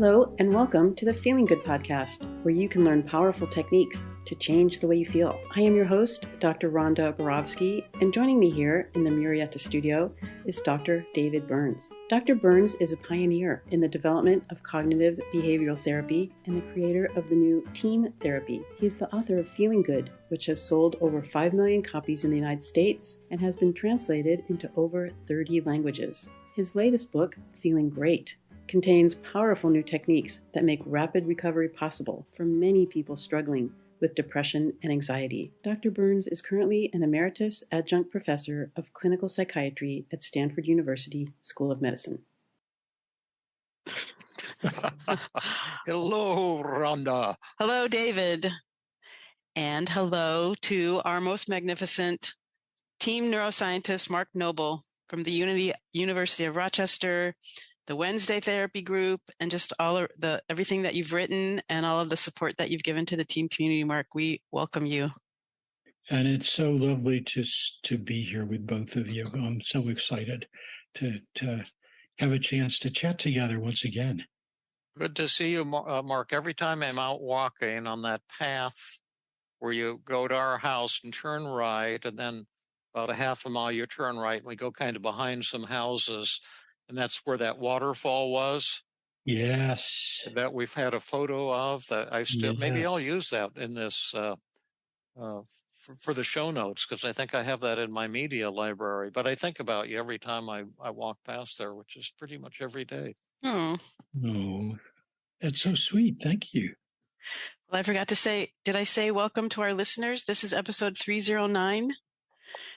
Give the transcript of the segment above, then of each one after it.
Hello, and welcome to the Feeling Good podcast, where you can learn powerful techniques to change the way you feel. I am your host, Dr. Rhonda Borowski, and joining me here in the Murrieta studio is Dr. David Burns. Dr. Burns is a pioneer in the development of cognitive behavioral therapy and the creator of the new Team Therapy. He is the author of Feeling Good, which has sold over 5 million copies in the United States and has been translated into over 30 languages. His latest book, Feeling Great, contains powerful new techniques that make rapid recovery possible for many people struggling with depression and anxiety. Dr. Burns is currently an emeritus adjunct professor of clinical psychiatry at Stanford University School of Medicine. Hello, Rhonda. Hello, David. And hello to our most magnificent team neuroscientist, Mark Noble from the University of Rochester, the Wednesday Therapy Group, and just all of everything that you've written and all of the support that you've given to the team community. Mark, we welcome you. And it's so lovely to be here with both of you. I'm so excited to have a chance to chat together once again. Good to see you, Mark. Every time I'm out walking on that path where you go to our house and turn right, and then about a half a mile you turn right, and we go kind of behind some houses. And that's where that waterfall was. Yes. That we've had a photo of. That I still maybe I'll use that in this for the show notes, because I think I have that in my media library. But I think about you every time I walk past there, which is pretty much every day. Oh, that's so sweet. Thank you. Well, I forgot to say, did I say welcome to our listeners? This is episode 309,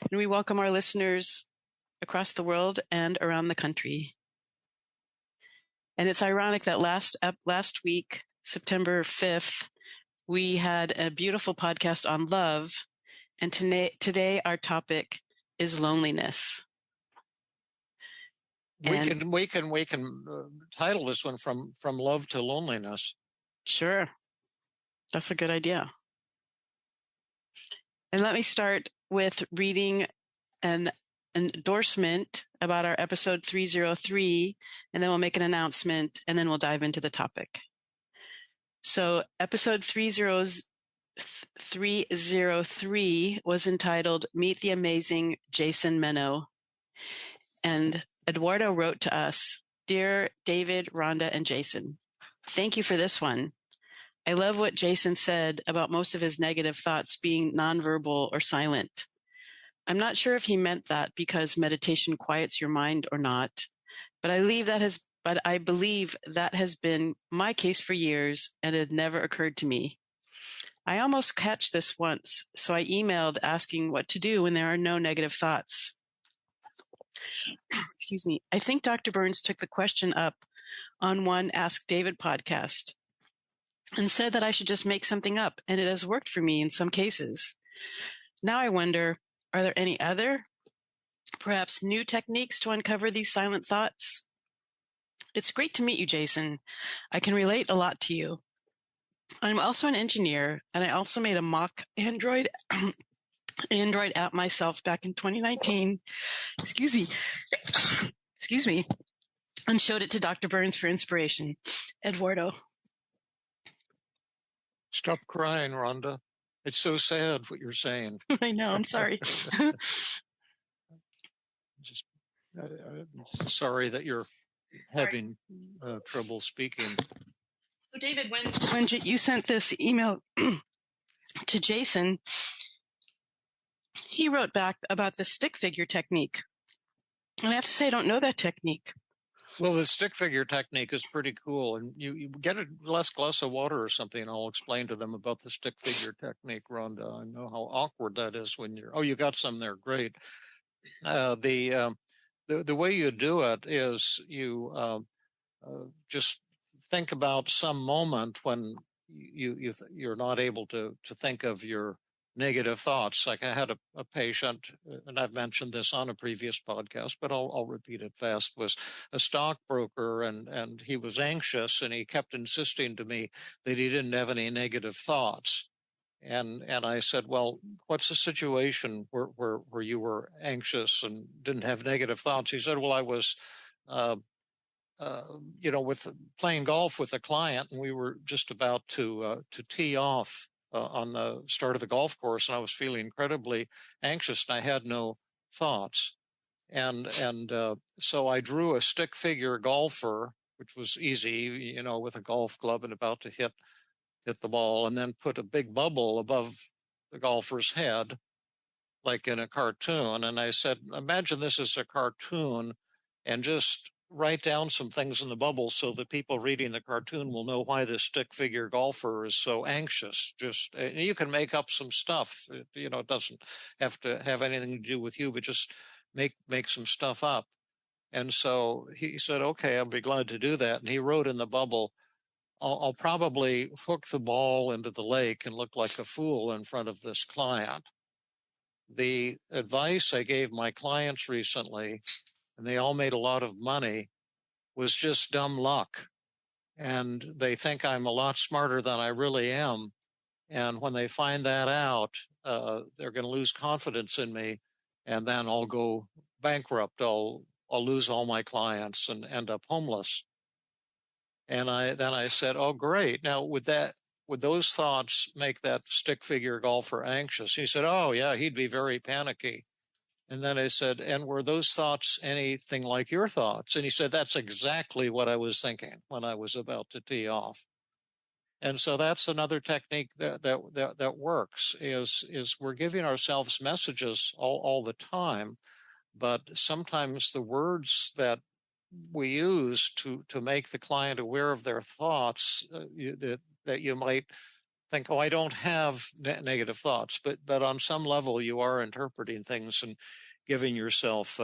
and we welcome our listeners across the world and around the country. And it's ironic that last week, September 5th, we had a beautiful podcast on love. And today our topic is loneliness. We can title this one from love to loneliness. Sure. That's a good idea. And let me start with reading an endorsement about our episode 303, and then we'll make an announcement, and then we'll dive into the topic. So episode 303 was entitled Meet the Amazing Jason Menno. And Eduardo wrote to us, Dear David, Rhonda, and Jason, thank you for this one. I love what Jason said about most of his negative thoughts being nonverbal or silent. I'm not sure if he meant that because meditation quiets your mind or not, but I believe that has been my case for years, and it had never occurred to me. I almost catch this once, so I emailed asking what to do when there are no negative thoughts. Excuse me. I think Dr. Burns took the question up on one Ask David podcast and said that I should just make something up, and it has worked for me in some cases. Now I wonder, are there any other, perhaps new techniques to uncover these silent thoughts? It's great to meet you, Jason. I can relate a lot to you. I'm also an engineer, and I also made a mock Android app myself back in 2019. Excuse me, and showed it to Dr. Burns for inspiration. Eduardo. Stop crying, Rhonda. It's so sad what you're saying. I know. I'm sorry. I'm sorry that you're having trouble speaking. So, David, when you sent this email to Jason, he wrote back about the stick figure technique. And I have to say, I don't know that technique. Well, the stick figure technique is pretty cool. And you get a glass of water or something, and I'll explain to them about the stick figure technique, Rhonda. I know how awkward that is when you got some there. Great. The way you do it is you just think about some moment when you're not able to think of your negative thoughts. Like I had a patient, and I've mentioned this on a previous podcast, but I'll repeat it fast, was a stockbroker, and he was anxious, and he kept insisting to me that he didn't have any negative thoughts. And I said, well, what's the situation where you were anxious and didn't have negative thoughts? He said, well, I was with playing golf with a client, and we were just about to tee off on the start of the golf course, and I was feeling incredibly anxious, and I had no thoughts. And so I drew a stick figure golfer, which was easy, with a golf club and about to hit the ball, and then put a big bubble above the golfer's head, like in a cartoon. And I said, imagine this is a cartoon, and just write down some things in the bubble so that people reading the cartoon will know why this stick figure golfer is so anxious. Just, you can make up some stuff. It doesn't have to have anything to do with you, but just make some stuff up. And so he said, okay, I'll be glad to do that. And he wrote in the bubble, I'll probably hook the ball into the lake and look like a fool in front of this client. The advice I gave my clients recently, and they all made a lot of money, was just dumb luck. And they think I'm a lot smarter than I really am. And when they find that out, they're going to lose confidence in me, and then I'll go bankrupt. I'll lose all my clients and end up homeless. And I said, oh, great. Now, would those thoughts make that stick figure golfer anxious? He said, oh, yeah, he'd be very panicky. And then I said, and were those thoughts anything like your thoughts? And he said, that's exactly what I was thinking when I was about to tee off. And so that's another technique that works, is we're giving ourselves messages all the time, but sometimes the words that we use to make the client aware of their thoughts, that you might think, oh, I don't have negative thoughts, but on some level you are interpreting things and giving yourself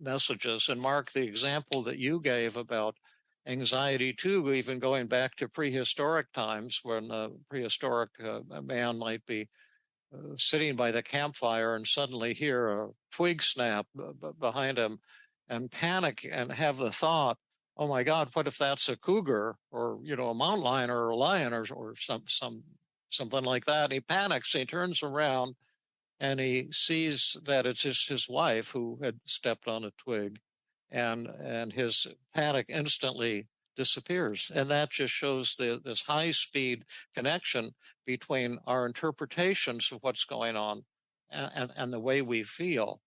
messages. And Mark, the example that you gave about anxiety too, even going back to prehistoric times, when a prehistoric man might be sitting by the campfire and suddenly hear a twig snap behind him and panic and have the thought, oh my God, what if that's a cougar, or, a mountain lion or a lion, or something like that. And he panics, he turns around, and he sees that it's just his wife who had stepped on a twig, and his panic instantly disappears. And that just shows this high-speed connection between our interpretations of what's going on and the way we feel.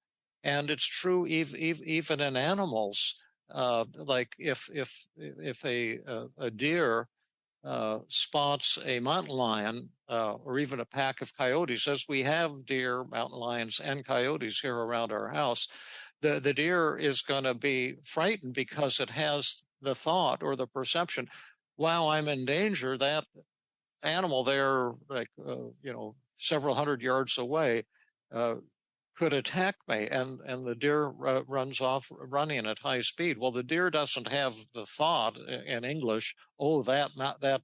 And it's true even in animals. Like if a deer spots a mountain lion, or even a pack of coyotes, as we have deer, mountain lions, and coyotes here around our house, the deer is going to be frightened because it has the thought or the perception, wow, I'm in danger. That animal there, like, several hundred yards away, could attack me, and the deer runs off running at high speed. Well, the deer doesn't have the thought in English, oh, that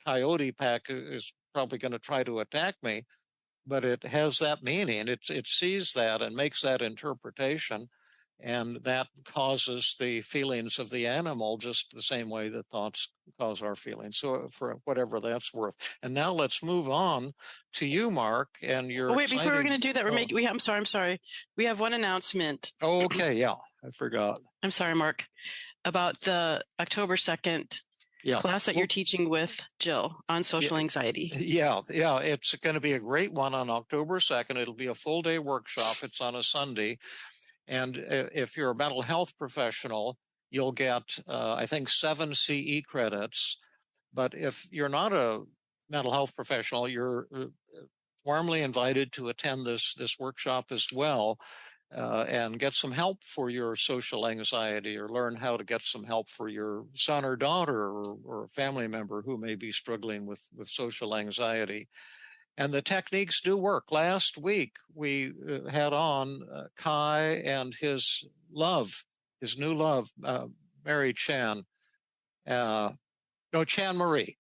coyote pack is probably going to try to attack me, but it has that meaning. It sees that and makes that interpretation, and that causes the feelings of the animal just the same way that thoughts cause our feelings. So for whatever that's worth. And now let's move on to you, Mark, and your wait, before we're going to do that, I'm sorry. We have one announcement. Oh, okay. Yeah, I forgot. I'm sorry, Mark, about the October 2nd class that you're teaching with Jill on social anxiety. Yeah. It's going to be a great one on October 2nd. It'll be a full day workshop. It's on a Sunday. And if you're a mental health professional, you'll get, I think, 7 CE credits. But if you're not a mental health professional, you're warmly invited to attend this workshop as well, and get some help for your social anxiety, or learn how to get some help for your son or daughter, or a family member who may be struggling with social anxiety. And the techniques do work. Last week, we had on Kai and his new love, Mary Chan. Chan Marie.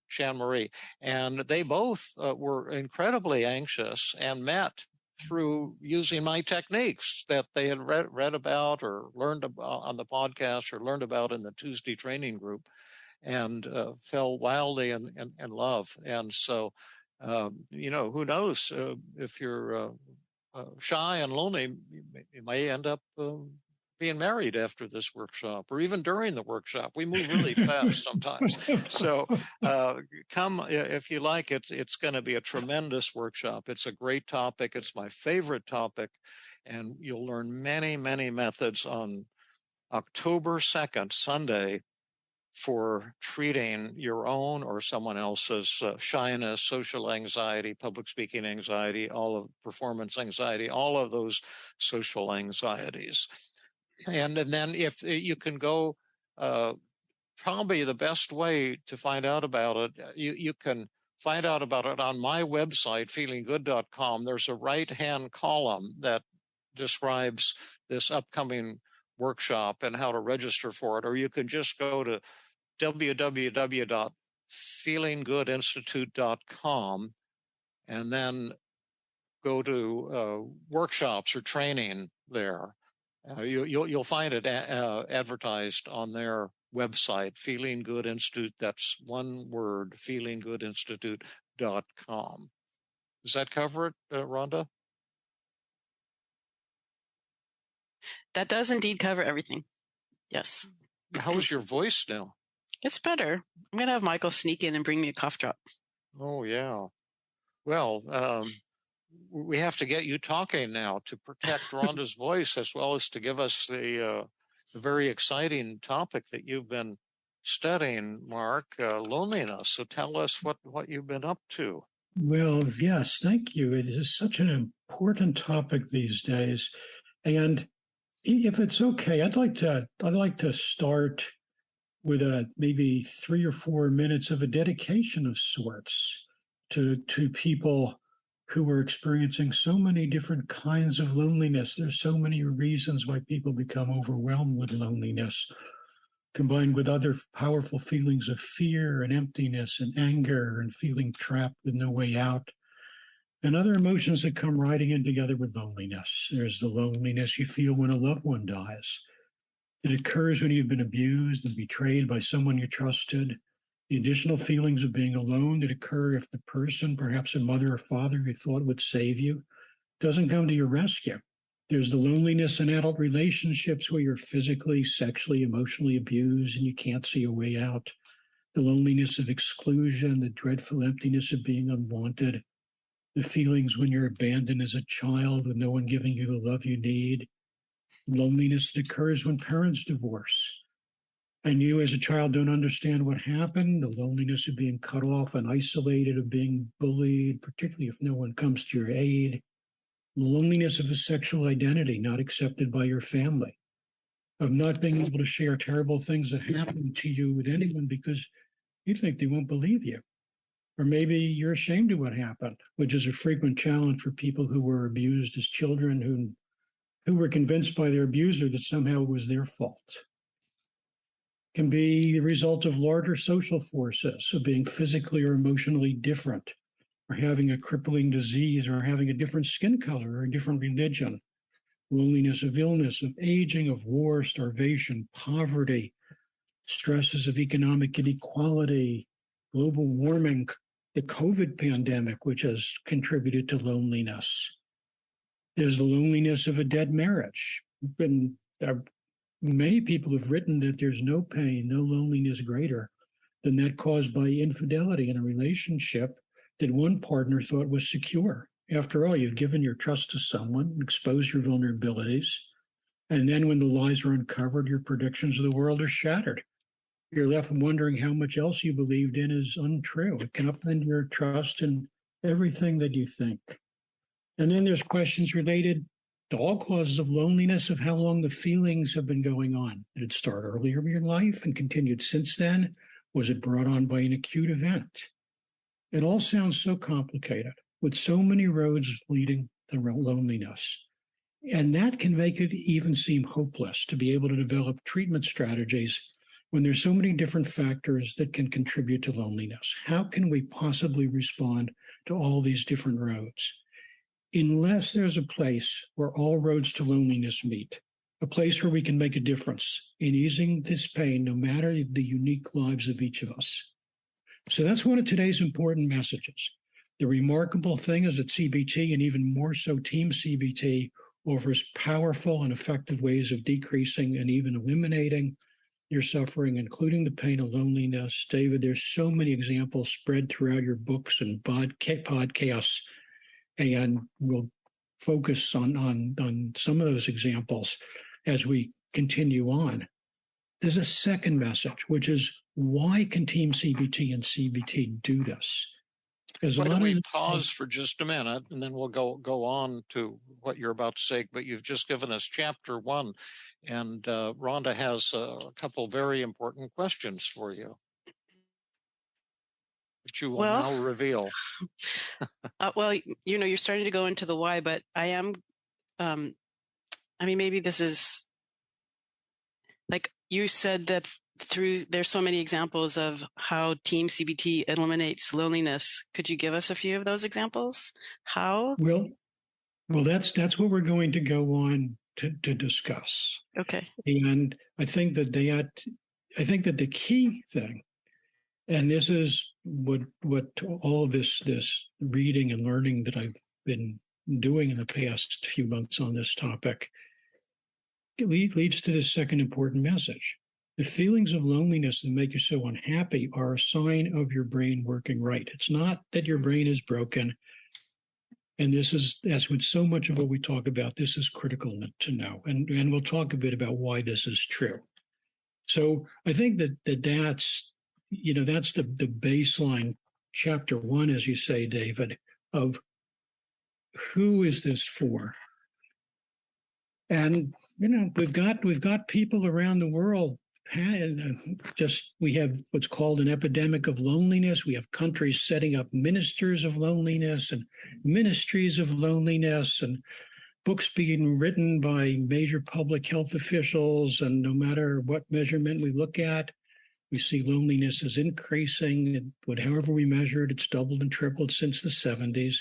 And they both were incredibly anxious and met through using my techniques that they had read about or learned about on the podcast, or learned about in the Tuesday training group, and fell wildly in love. And so, who knows, if you're shy and lonely, you may end up being married after this workshop, or even during the workshop. We move really fast sometimes. So come if you like. It's going to be a tremendous workshop. It's a great topic. It's my favorite topic. And you'll learn many, many methods on October 2nd, Sunday, for treating your own or someone else's shyness, social anxiety, public speaking anxiety, all of performance anxiety, all of those social anxieties. And then if you can go, probably the best way to find out about it, you can find out about it on my website, feelinggood.com. There's a right-hand column that describes this upcoming workshop and how to register for it, or you can just go to www.feelinggoodinstitute.com and then go to workshops or training there. You'll find it advertised on their website, Feeling Good Institute. That's one word, feelinggoodinstitute.com. Does that cover it, Rhonda? That does indeed cover everything. Yes. How is your voice now? It's better. I'm going to have Michael sneak in and bring me a cough drop. Oh, yeah. Well, we have to get you talking now to protect Rhonda's voice, as well as to give us the very exciting topic that you've been studying, Mark, loneliness. So tell us what you've been up to. Well, yes, thank you. It is such an important topic these days. And if it's okay, I'd like to start with maybe 3 or 4 minutes of a dedication of sorts to people who are experiencing so many different kinds of loneliness. There's so many reasons why people become overwhelmed with loneliness, combined with other powerful feelings of fear and emptiness and anger and feeling trapped with no way out, and other emotions that come riding in together with loneliness. There's the loneliness you feel when a loved one dies. It occurs when you've been abused and betrayed by someone you trusted. The additional feelings of being alone that occur if the person, perhaps a mother or father you thought would save you, doesn't come to your rescue. There's the loneliness in adult relationships where you're physically, sexually, emotionally abused and you can't see a way out. The loneliness of exclusion, the dreadful emptiness of being unwanted, the feelings when you're abandoned as a child with no one giving you the love you need, loneliness that occurs when parents divorce and you as a child don't understand what happened, the loneliness of being cut off and isolated, of being bullied, particularly if no one comes to your aid, the loneliness of a sexual identity not accepted by your family, of not being able to share terrible things that happen to you with anyone because you think they won't believe you. Or maybe you're ashamed of what happened, which is a frequent challenge for people who were abused as children, who were convinced by their abuser that somehow it was their fault. It can be the result of larger social forces, of being physically or emotionally different, or having a crippling disease, or having a different skin color, or a different religion. Loneliness of illness, of aging, of war, starvation, poverty, stresses of economic inequality, global warming, the COVID pandemic, which has contributed to loneliness. There's the loneliness of a dead marriage. Many people have written that there's no pain, no loneliness greater than that caused by infidelity in a relationship that one partner thought was secure. After all, you've given your trust to someone, exposed your vulnerabilities, and then when the lies are uncovered, your predictions of the world are shattered. You're left wondering how much else you believed in is untrue. It can upend your trust in everything that you think. And then there's questions related to all causes of loneliness, of how long the feelings have been going on. Did it start earlier in your life and continued since then? Was it brought on by an acute event? It all sounds so complicated, with so many roads leading to loneliness. And that can make it even seem hopeless to be able to develop treatment strategies when there's so many different factors that can contribute to loneliness. How can we possibly respond to all these different roads? Unless there's a place where all roads to loneliness meet, a place where we can make a difference in easing this pain, no matter the unique lives of each of us. So that's one of today's important messages. The remarkable thing is that CBT, and even more so Team CBT, offers powerful and effective ways of decreasing and even eliminating your suffering, including the pain of loneliness. David, there's so many examples spread throughout your books and podcasts, and we'll focus on some of those examples as we continue on. There's a second message, which is, why can Team CBT and CBT do this? Why don't we pause for just a minute, and then we'll go on to what you're about to say. But you've just given us chapter 1, and Rhonda has a couple very important questions for you, which you will now reveal. Well, you're starting to go into the why, but I am, maybe this is, like you said, that there's so many examples of how Team CBT eliminates loneliness. Could you give us a few of those examples? How? Well, that's what we're going to go on to discuss. Okay. And I think that the key thing, and this is what all of this reading and learning that I've been doing in the past few months on this topic, it leads to the second important message. The feelings of loneliness that make you so unhappy are a sign of your brain working right. It's not that your brain is broken. And this is, as with so much of what we talk about, this is critical to know. And we'll talk a bit about why this is true. So I think that's the baseline, chapter 1, as you say, David, of who is this for? And, we've got people around the world. We have what's called an epidemic of loneliness. We have countries setting up ministers of loneliness and ministries of loneliness, and books being written by major public health officials. And no matter what measurement we look at, we see loneliness is increasing. However we measure it, it's doubled and tripled since the 70s.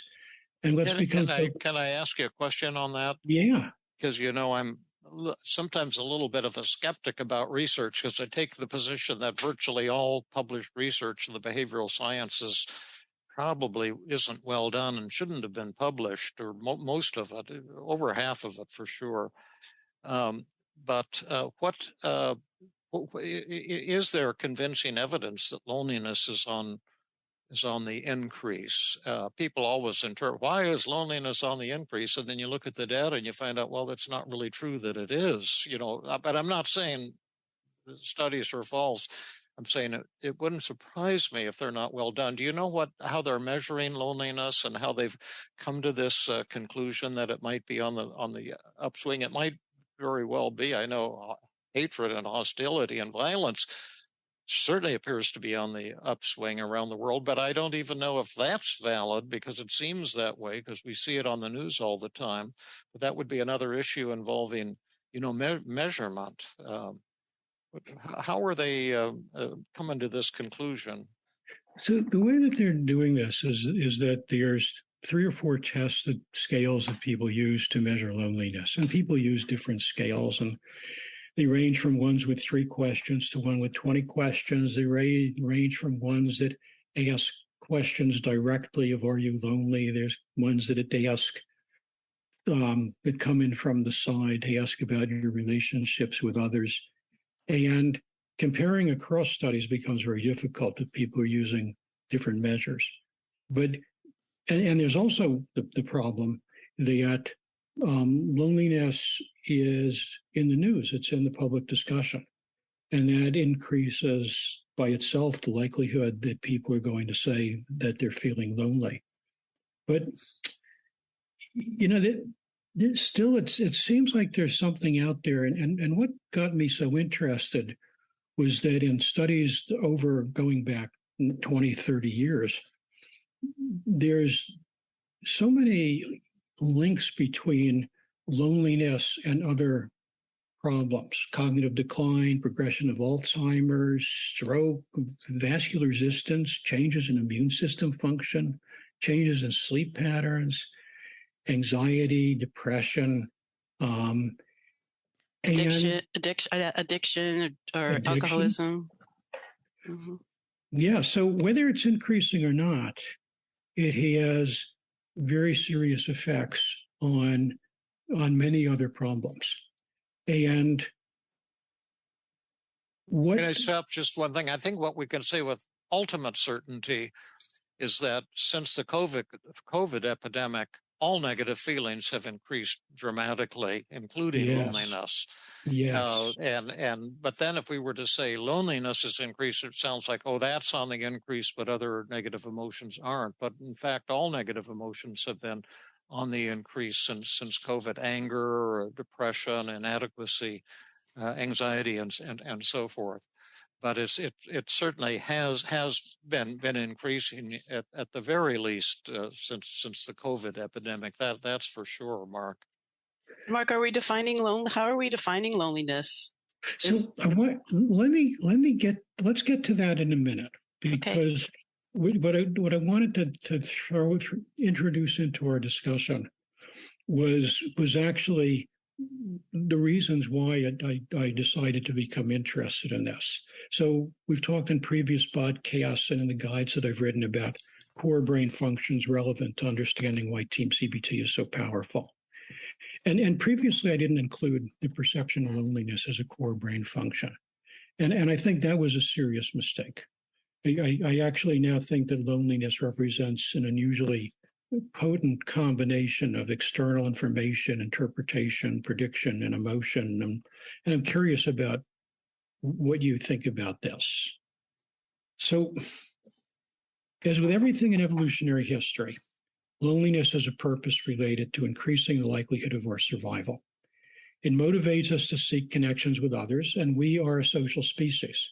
And can I ask you a question on that? Yeah. Because, I'm sometimes a little bit of a skeptic about research, because I take the position that virtually all published research in the behavioral sciences probably isn't well done and shouldn't have been published, or most of it, over half of it for sure. But is there convincing evidence that loneliness is on the increase? People always interpret, why is loneliness on the increase? And then you look at the data and you find out, well, that's not really true that it is, but I'm not saying the studies are false. I'm saying it wouldn't surprise me if they're not well done. Do you know how they're measuring loneliness and how they've come to this conclusion that it might be on the upswing? It might very well be. I know hatred and hostility and violence certainly appears to be on the upswing around the world, but I don't even know if that's valid, because it seems that way because we see it on the news all the time. But that would be another issue involving, measurement. How are they coming to this conclusion? So the way that they're doing this is that there's 3 or 4 scales that people use to measure loneliness, and people use different scales, and they range from ones with 3 questions to one with 20 questions. They range from ones that ask questions directly of, are you lonely? There's ones that they ask that come in from the side. They ask about your relationships with others. And comparing across studies becomes very difficult if people are using different measures. But and there's also the problem that loneliness is in the news. It's in the public discussion. And that increases by itself the likelihood that people are going to say that they're feeling lonely. But, still, it seems like there's something out there. And what got me so interested was that in studies over going back 20, 30 years, there's so many links between loneliness and other problems: cognitive decline, progression of Alzheimer's, stroke, vascular resistance, changes in immune system function, changes in sleep patterns, anxiety, depression, addiction or alcoholism. Mm-hmm. Yeah. So whether it's increasing or not, it has very serious effects on on many other problems. And what... Can I stop just one thing? I think what we can say with ultimate certainty is that since the COVID epidemic, all negative feelings have increased dramatically, including loneliness. Yes. But then if we were to say loneliness has increased, it sounds like, oh, that's on the increase, but other negative emotions aren't. But in fact, all negative emotions have been on the increase since COVID: anger, depression, inadequacy, anxiety, and so forth. But it certainly has been increasing at the very least since the COVID epidemic. That's for sure, Mark. Mark, how are we defining loneliness? So let's get to that in a minute, because what I wanted to introduce into our discussion was actually the reasons why I decided to become interested in this. So we've talked in previous podcasts and in the guides that I've written about core brain functions relevant to understanding why Team CBT is so powerful. And previously, I didn't include the perception of loneliness as a core brain function. And I think that was a serious mistake. I actually now think that loneliness represents an unusually potent combination of external information, interpretation, prediction, and emotion. And I'm curious about what you think about this. So, as with everything in evolutionary history, loneliness has a purpose related to increasing the likelihood of our survival. It motivates us to seek connections with others, and we are a social species.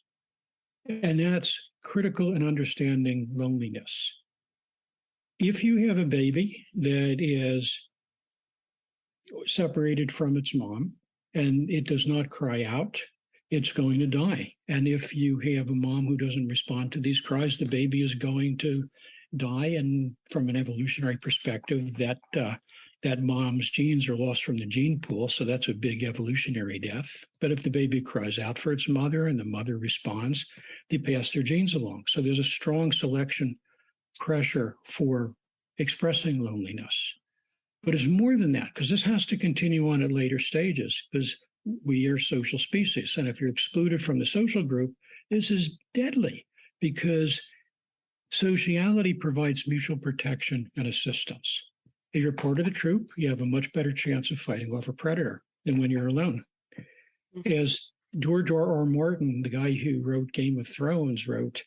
And that's critical in understanding loneliness. If you have a baby that is separated from its mom and it does not cry out, it's going to die. And if you have a mom who doesn't respond to these cries, the baby is going to die. And from an evolutionary perspective, that mom's genes are lost from the gene pool, so that's a big evolutionary death. But if the baby cries out for its mother and the mother responds, they pass their genes along. So there's a strong selection pressure for expressing loneliness. But it's more than that, because this has to continue on at later stages, because we are social species. And if you're excluded from the social group, this is deadly, because sociality provides mutual protection and assistance. If you're part of the troop, you have a much better chance of fighting off a predator than when you're alone. As George R.R. Martin, the guy who wrote Game of Thrones, wrote,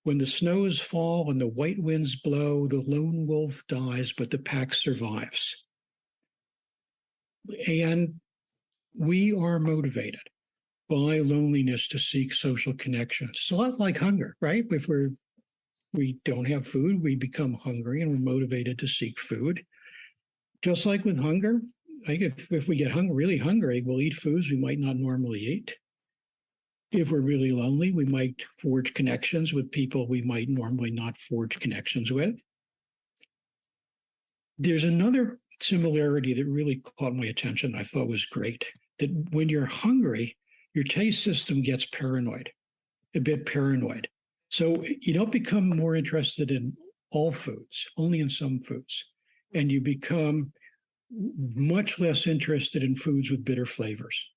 "When the snows fall and the white winds blow, the lone wolf dies, but the pack survives." And we are motivated by loneliness to seek social connections. It's a lot like hunger, right? If we don't have food, we become hungry and we're motivated to seek food. Just like with hunger, if we get really hungry, we'll eat foods we might not normally eat. If we're really lonely, we might forge connections with people we might normally not forge connections with. There's another similarity that really caught my attention, I thought was great, that when you're hungry, your taste system gets a bit paranoid. So you don't become more interested in all foods, only in some foods. And you become much less interested in foods with bitter flavors,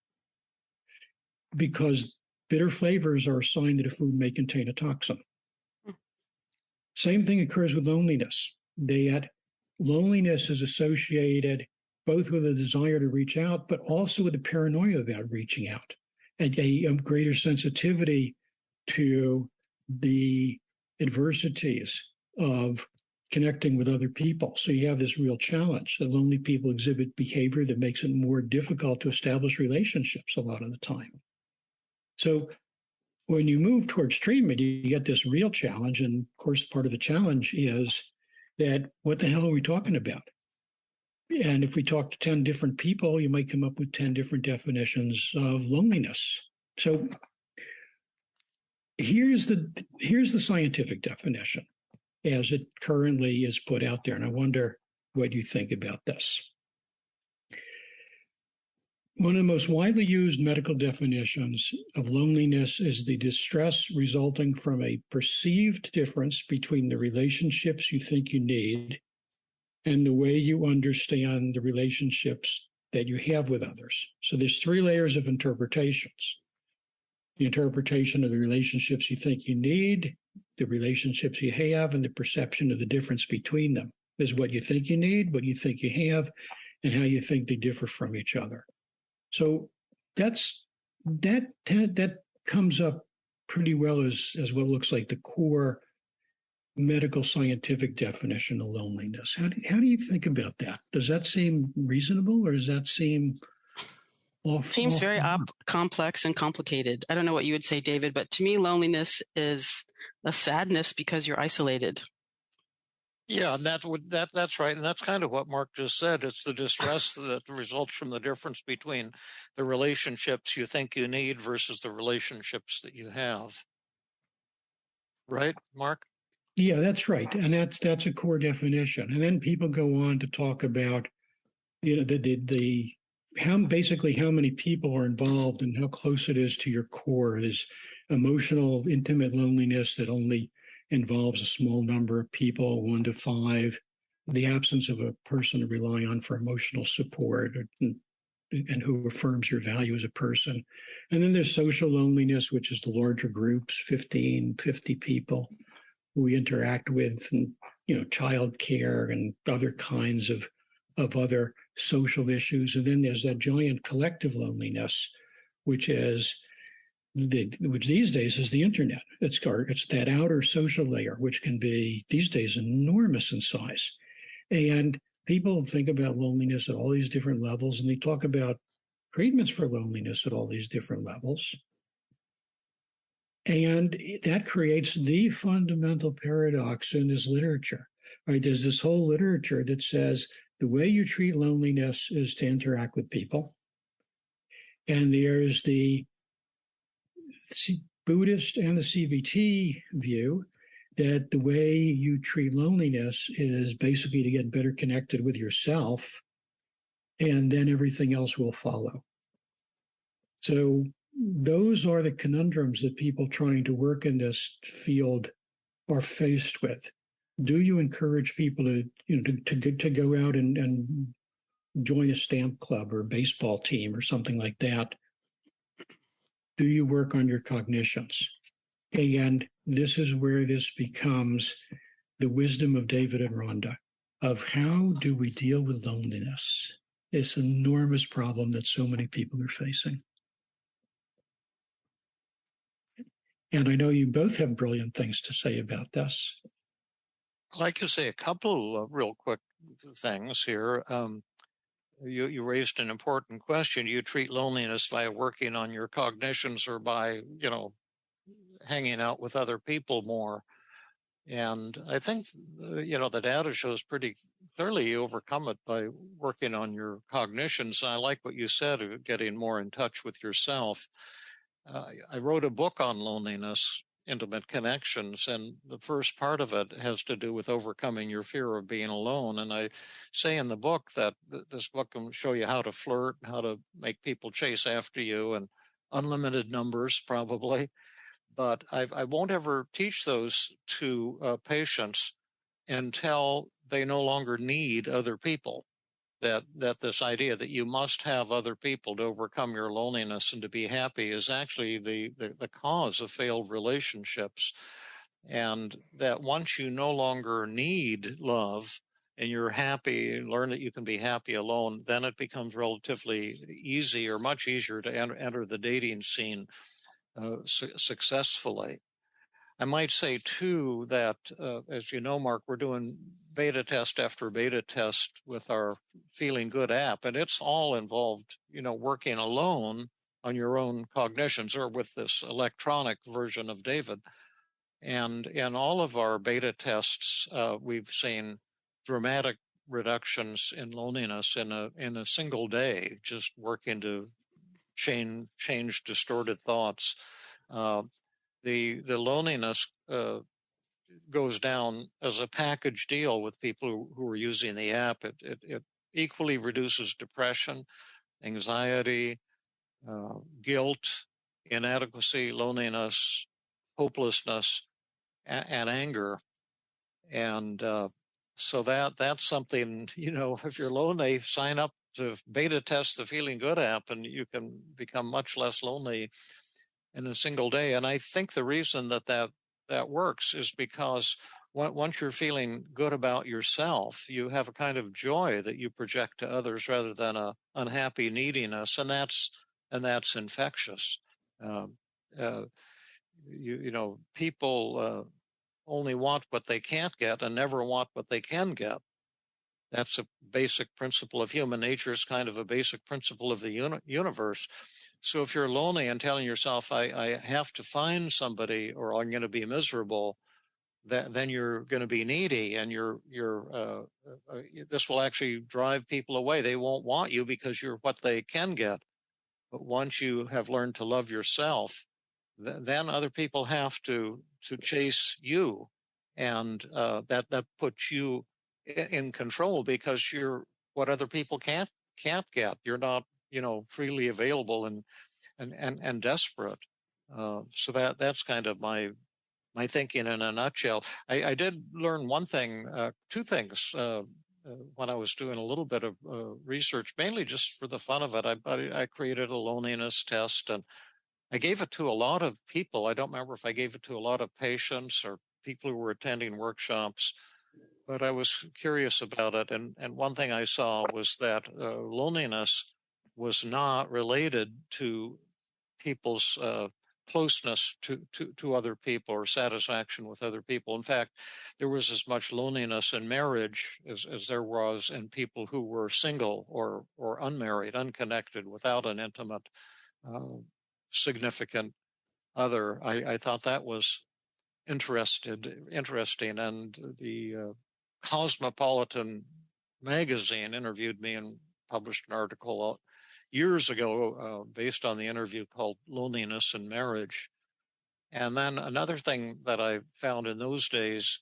because bitter flavors are a sign that a food may contain a toxin. Same thing occurs with loneliness. Loneliness is associated both with a desire to reach out, but also with a paranoia about reaching out, and a greater sensitivity to the adversities of connecting with other people. So you have this real challenge. The lonely people exhibit behavior that makes it more difficult to establish relationships a lot of the time. So when you move towards treatment, you get this real challenge. And of course, part of the challenge is that what the hell are we talking about? And if we talk to 10 different people, you might come up with 10 different definitions of loneliness. So here's the scientific definition as it currently is put out there. And I wonder what you think about this. One of the most widely used medical definitions of loneliness is the distress resulting from a perceived difference between the relationships you think you need and the way you understand the relationships that you have with others. So there's 3 layers of interpretations. The interpretation of the relationships you think you need, the relationships you have, and the perception of the difference between them. Is what you think you need, what you think you have, and how you think they differ from each other. So that comes up pretty well as what looks like the core medical scientific definition of loneliness. How do you think about that? Does that seem reasonable, or does that seem off? Seems very complex and complicated. I don't know what you would say, David, but to me, loneliness is a sadness because you're isolated. Yeah, and that's right, and that's kind of what Mark just said. It's the distress that results from the difference between the relationships you think you need versus the relationships that you have. Right, Mark? Yeah, that's right, and that's a core definition. And then people go on to talk about, how many people are involved and how close it is to your core. There's emotional, intimate loneliness that only involves a small number of people, 1 to 5, the absence of a person to rely on for emotional support and who affirms your value as a person. And then there's social loneliness, which is the larger groups, 15, 50 people who we interact with, and, child care and other kinds of other social issues. And then there's that giant collective loneliness, which these days is the internet. It's that outer social layer, which can be these days enormous in size. And people think about loneliness at all these different levels, and they talk about treatments for loneliness at all these different levels. And that creates the fundamental paradox in this literature, right? There's this whole literature that says the way you treat loneliness is to interact with people. And there's the Buddhist and the CBT view that the way you treat loneliness is basically to get better connected with yourself, and then everything else will follow. So those are the conundrums that people trying to work in this field are faced with. Do you encourage people to go out and join a stamp club or a baseball team or something like that? Do you work on your cognitions? And this is where this becomes the wisdom of David and Rhonda of how do we deal with loneliness, this enormous problem that so many people are facing. And I know you both have brilliant things to say about this. I'd like to say a couple of real quick things here. You raised an important question. You treat loneliness by working on your cognitions or by, hanging out with other people more. And I think, the data shows pretty clearly you overcome it by working on your cognitions. And I like what you said of getting more in touch with yourself. I wrote a book on loneliness, Intimate Connections, and the first part of it has to do with overcoming your fear of being alone. And I say in the book that this book can show you how to flirt, how to make people chase after you, and unlimited numbers probably. But I won't ever teach those to patients until they no longer need other people. That this idea that you must have other people to overcome your loneliness and to be happy is actually the cause of failed relationships. And that once you no longer need love and you're happy, learn that you can be happy alone, then it becomes relatively easy or much easier to enter the dating scene successfully. I might say, too, that, as you know, Mark, we're doing beta test after beta test with our Feeling Good app, and it's all involved, working alone on your own cognitions or with this electronic version of David. And in all of our beta tests, we've seen dramatic reductions in loneliness in a single day, just working to change distorted thoughts. The loneliness goes down as a package deal with people who are using the app. It equally reduces depression, anxiety, guilt, inadequacy, loneliness, hopelessness, and anger. And so that's something, if you're lonely, sign up beta test the Feeling Good app, and you can become much less lonely in a single day. And I think the reason that works is because once you're feeling good about yourself, you have a kind of joy that you project to others rather than a unhappy neediness, and that's infectious. Um, people only want what they can't get and never want what they can get. That's a basic principle of human nature. It's kind of a basic principle of the universe. So if you're lonely and telling yourself, I have to find somebody or I'm going to be miserable, then you're going to be needy, and this will actually drive people away. They won't want you because you're what they can get. But once you have learned to love yourself, then other people have to chase you, and that puts you in control because you're what other people can't get. You're not freely available and desperate. So that's kind of my thinking in a nutshell. I did learn two things when I was doing a little bit of research, mainly just for the fun of it. I created a loneliness test, and I gave it to a lot of people. I don't remember if I gave it to a lot of patients or people who were attending workshops, but I was curious about it. And one thing I saw was that loneliness was not related to people's closeness to other people or satisfaction with other people. In fact, there was as much loneliness in marriage as there was in people who were single or unmarried, unconnected, without an intimate, significant other. I thought that was interesting. And the Cosmopolitan magazine interviewed me and published an article years ago based on the interview called Loneliness in Marriage. And then another thing that I found in those days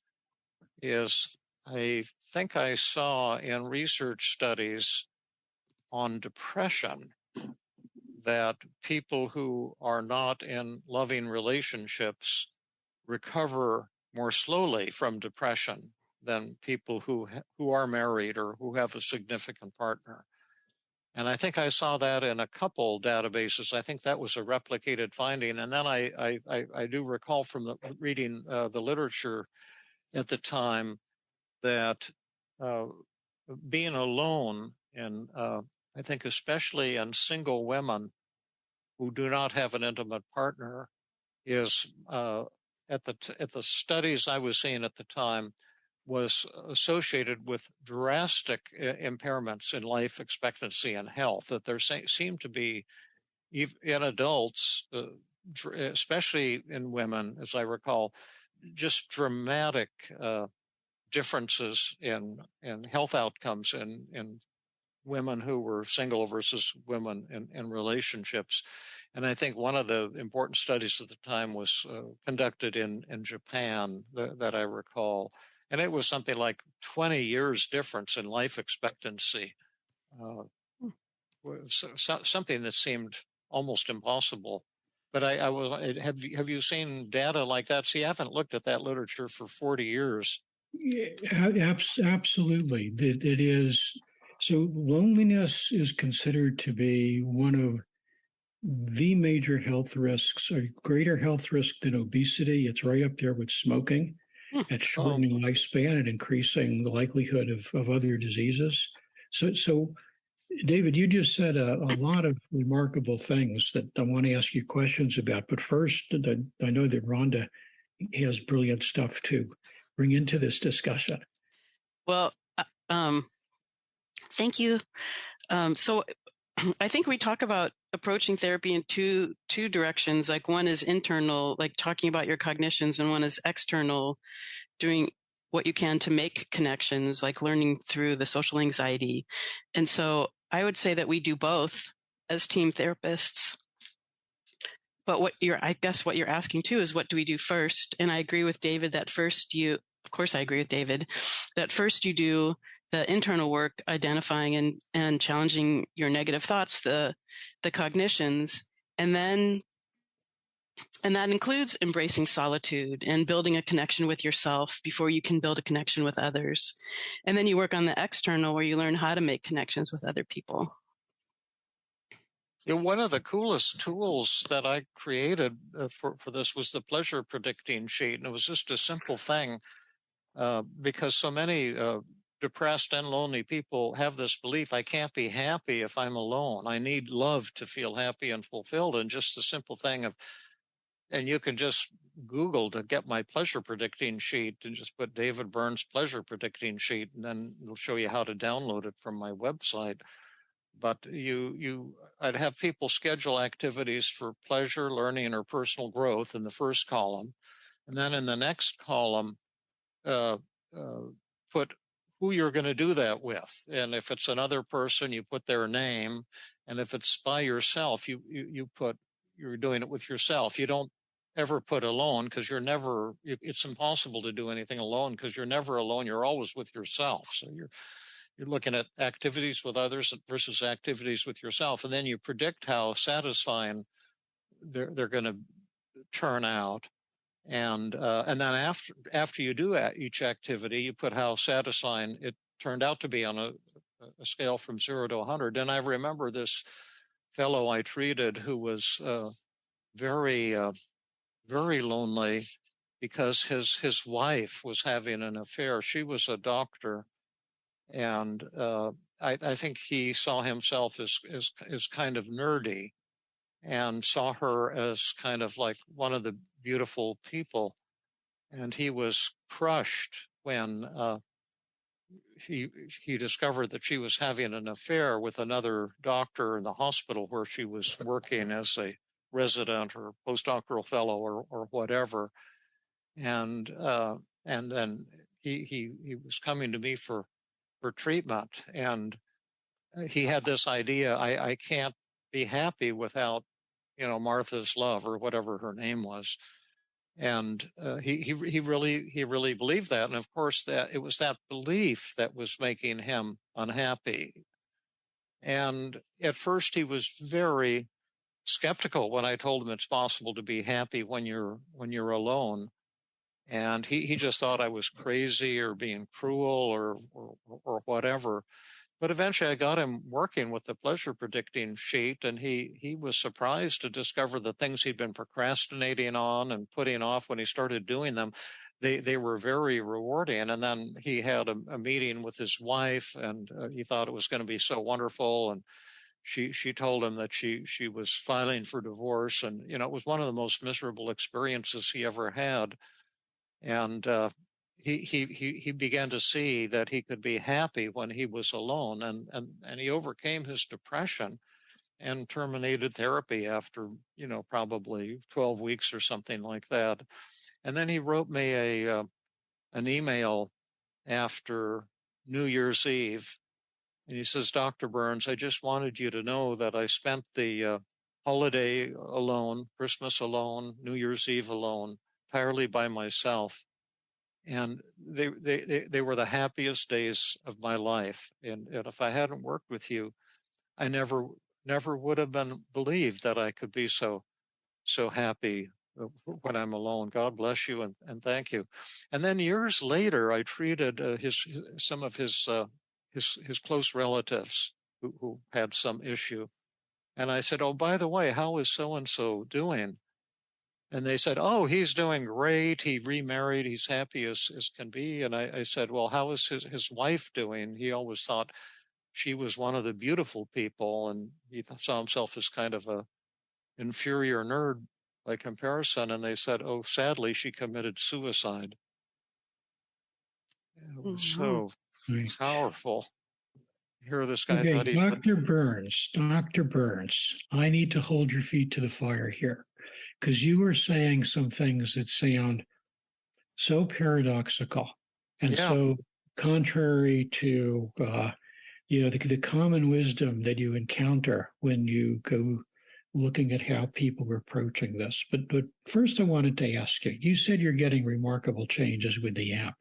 is I think I saw in research studies on depression that people who are not in loving relationships recover more slowly from depression than people who are married or who have a significant partner. And I think I saw that in a couple databases. I think that was a replicated finding. And then I do recall from reading the literature at the time that being alone, and I think especially in single women who do not have an intimate partner, is at the studies I was seeing at the time was associated with drastic impairments in life expectancy and health, that there seemed to be in adults, especially in women, as I recall, just dramatic differences in health outcomes in women who were single versus women in relationships. And I think one of the important studies at the time was conducted in Japan that I recall. And it was something like 20 years difference in life expectancy, something that seemed almost impossible. But have you seen data like that? See, I haven't looked at that literature for 40 years. Yeah, absolutely. It is. So loneliness is considered to be one of the major health risks, a greater health risk than obesity. It's right up there with smoking. It's shortening lifespan and increasing the likelihood of other diseases. So, David, you just said a lot of remarkable things that I want to ask you questions about. But first, I know that Rhonda has brilliant stuff to bring into this discussion. Well, thank you. So I think we talk about approaching therapy in two directions. Like one is internal, like talking about your cognitions, and one is external, doing what you can to make connections, like learning through the social anxiety. And so I would say that we do both as team therapists. But what you're asking too is, what do we do first? And I agree with David that first you do the internal work, identifying and challenging your negative thoughts, the cognitions, and then And that includes embracing solitude and building a connection with yourself before you can build a connection with others. And then you work on the external, where you learn how to make connections with other people. Yeah, one of the coolest tools that I created for this was the pleasure predicting sheet. And it was just a simple thing because so many depressed and lonely people have this belief, I can't be happy if I'm alone. I need love to feel happy and fulfilled. And just the simple thing of, and you can just Google to get my pleasure predicting sheet and just put David Burns pleasure predicting sheet, and then it'll show you how to download it from my website. But I'd have people schedule activities for pleasure, learning, or personal growth in the first column. And then in the next column, put who you're going to do that with. And if it's another person, you put their name. And if it's by yourself, you put, you're doing it with yourself. You don't ever put alone, because it's impossible to do anything alone, because you're never alone. You're always with yourself. So you're looking at activities with others versus activities with yourself. And then you predict how satisfying they're going to turn out. And then after you do each activity, you put how satisfying it turned out to be on a scale from 0 to 100. And I remember this fellow I treated who was very, very lonely because his wife was having an affair. She was a doctor. And I think he saw himself as kind of nerdy, and saw her as kind of like one of the beautiful people. And he was crushed when he discovered that she was having an affair with another doctor in the hospital where she was working as a resident or postdoctoral fellow or whatever. And then he was coming to me for treatment. And he had this idea, I can't be happy without, Martha's love, or whatever her name was. And he really believed that. And of course, that it was that belief that was making him unhappy. And at first he was very skeptical when I told him it's possible to be happy when you're alone. And he just thought I was crazy or being cruel or whatever. But eventually I got him working with the pleasure predicting sheet, and he was surprised to discover the things he'd been procrastinating on and putting off, when he started doing them, they were very rewarding. And then he had a meeting with his wife, and he thought it was going to be so wonderful. And she told him that she was filing for divorce, and it was one of the most miserable experiences he ever had. And he began to see that he could be happy when he was alone, and he overcame his depression and terminated therapy after probably 12 weeks or something like that. And then he wrote me an email after New Year's Eve, and he says, Dr. Burns, I just wanted you to know that I spent the holiday alone, Christmas alone, New Year's Eve alone, entirely by myself. And they were the happiest days of my life. And if I hadn't worked with you, I never would have believed that I could be so happy when I'm alone. God bless you, and thank you. And then years later, I treated some of his close relatives who had some issue. And I said, oh, by the way, how is so-and-so doing? And they said, oh, he's doing great. He remarried. He's happy as can be. And I said, well, how is his wife doing? He always thought she was one of the beautiful people, and he saw himself as kind of a inferior nerd by comparison. And they said, oh, sadly, she committed suicide. It was so powerful. Hear this guy. Okay, Dr. Burns, I need to hold your feet to the fire here, because you were saying some things that sound so paradoxical and so contrary to the common wisdom that you encounter when you go looking at how people are approaching this. But first, I wanted to ask you, you said you're getting remarkable changes with the app.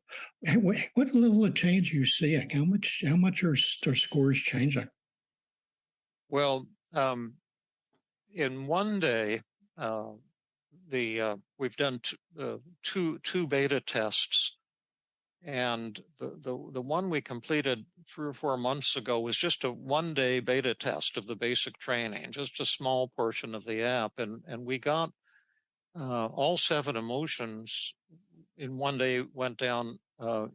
What level of change are you seeing? How much are scores changing? Well, in one day, we've done two beta tests, and the one we completed 3 or 4 months ago was just a 1-day beta test of the basic training, just a small portion of the app, and we got all 7 emotions in 1 day went down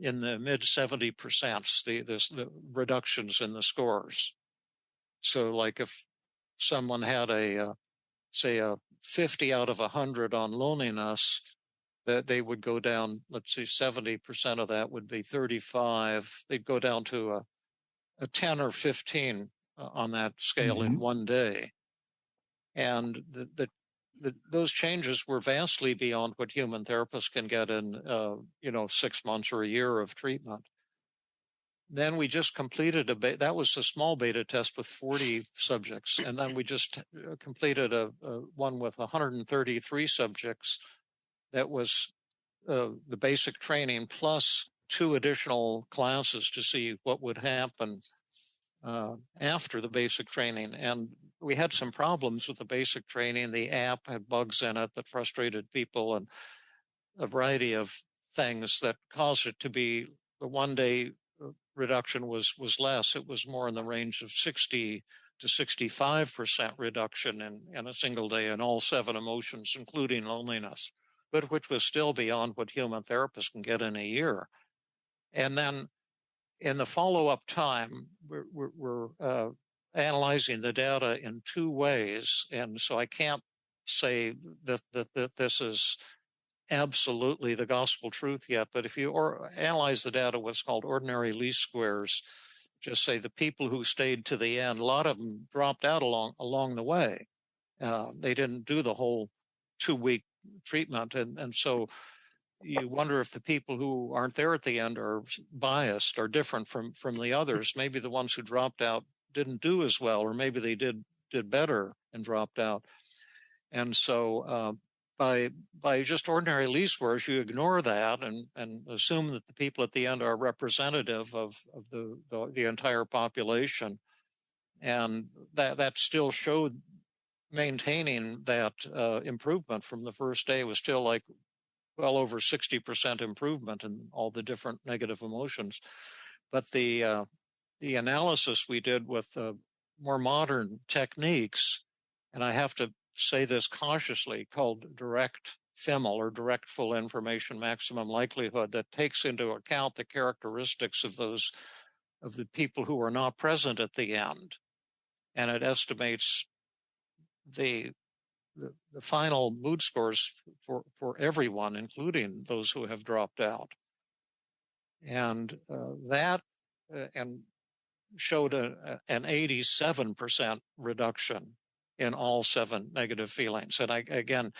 in the mid 70%, the reductions in the scores. So like if someone had say a 50 out of 100 on loneliness, that they would go down, let's see, 70% of that would be 35. They'd go down to a 10 or 15 on that scale in 1 day. And those changes were vastly beyond what human therapists can get in, 6 months or a year of treatment. Then we just completed that was a small beta test with 40 subjects. And then we just completed a one with 133 subjects that was the basic training plus 2 additional classes to see what would happen after the basic training. And we had some problems with the basic training. The app had bugs in it that frustrated people, and a variety of things that caused it to be the 1 day reduction was less. It was more in the range of 60 to 65% reduction in a single day in all 7 emotions, including loneliness, but which was still beyond what human therapists can get in a year. And then in the follow-up time, we're analyzing the data in 2 ways. And so I can't say that this is absolutely the gospel truth yet, but if you analyze the data, what's called ordinary least squares, just say the people who stayed to the end, a lot of them dropped out along the way. They didn't do the whole 2-week treatment. And so you wonder if the people who aren't there at the end are biased or different from the others. Maybe the ones who dropped out didn't do as well, or maybe they did better and dropped out. And so by just ordinary least squares, you ignore that and assume that the people at the end are representative of the entire population. And that still showed maintaining that improvement from the first day was still like well over 60% improvement in all the different negative emotions. But the analysis we did with more modern techniques, and I have to say this cautiously, called direct FIML, or direct full information maximum likelihood, that takes into account the characteristics of the people who are not present at the end, and it estimates the final mood scores for everyone, including those who have dropped out, and that showed an 87% reduction in all 7 negative feelings. And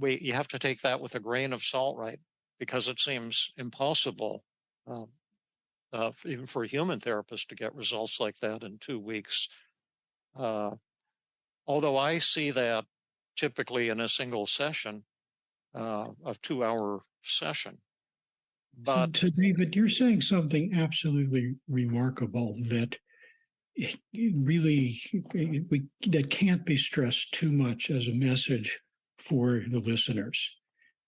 you have to take that with a grain of salt, right? Because it seems impossible, even for a human therapist, to get results like that in 2 weeks. Although I see that typically in a single session, a 2-hour session. But so David, you're saying something absolutely remarkable that really that can't be stressed too much as a message for the listeners.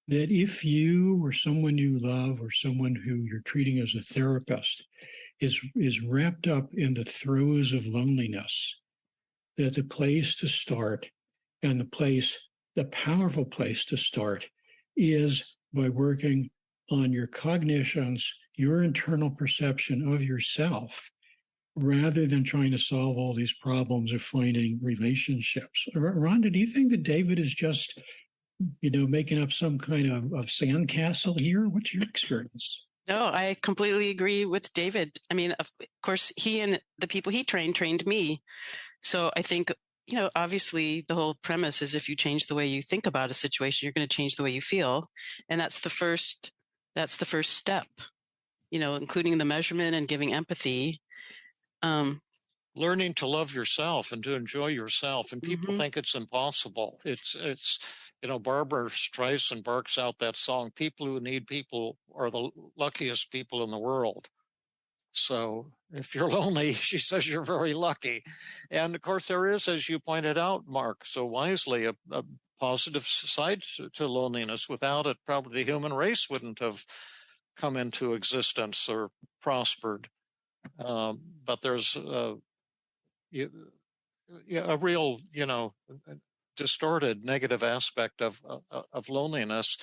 That if you or someone you love or someone who you're treating as a therapist is wrapped up in the throes of loneliness, that the place to start and the powerful place to start is by working on your cognitions, your internal perception of yourself, rather than trying to solve all these problems of finding relationships. Rhonda, do you think that David is just, making up some kind of sandcastle here? What's your experience? No, I completely agree with David. I mean, of course, he and the people he trained me. So I think, obviously the whole premise is if you change the way you think about a situation, you're going to change the way you feel. And that's the first step, including the measurement and giving empathy. Learning to love yourself and to enjoy yourself. And people think it's impossible. It's Barbara Streisand barks out that song, people who need people are the luckiest people in the world. So if you're lonely, she says you're very lucky. And of course, there is, as you pointed out, Mark, so wisely, a positive side to loneliness. Without it, probably the human race wouldn't have come into existence or prospered. But there's a real, distorted negative aspect of loneliness.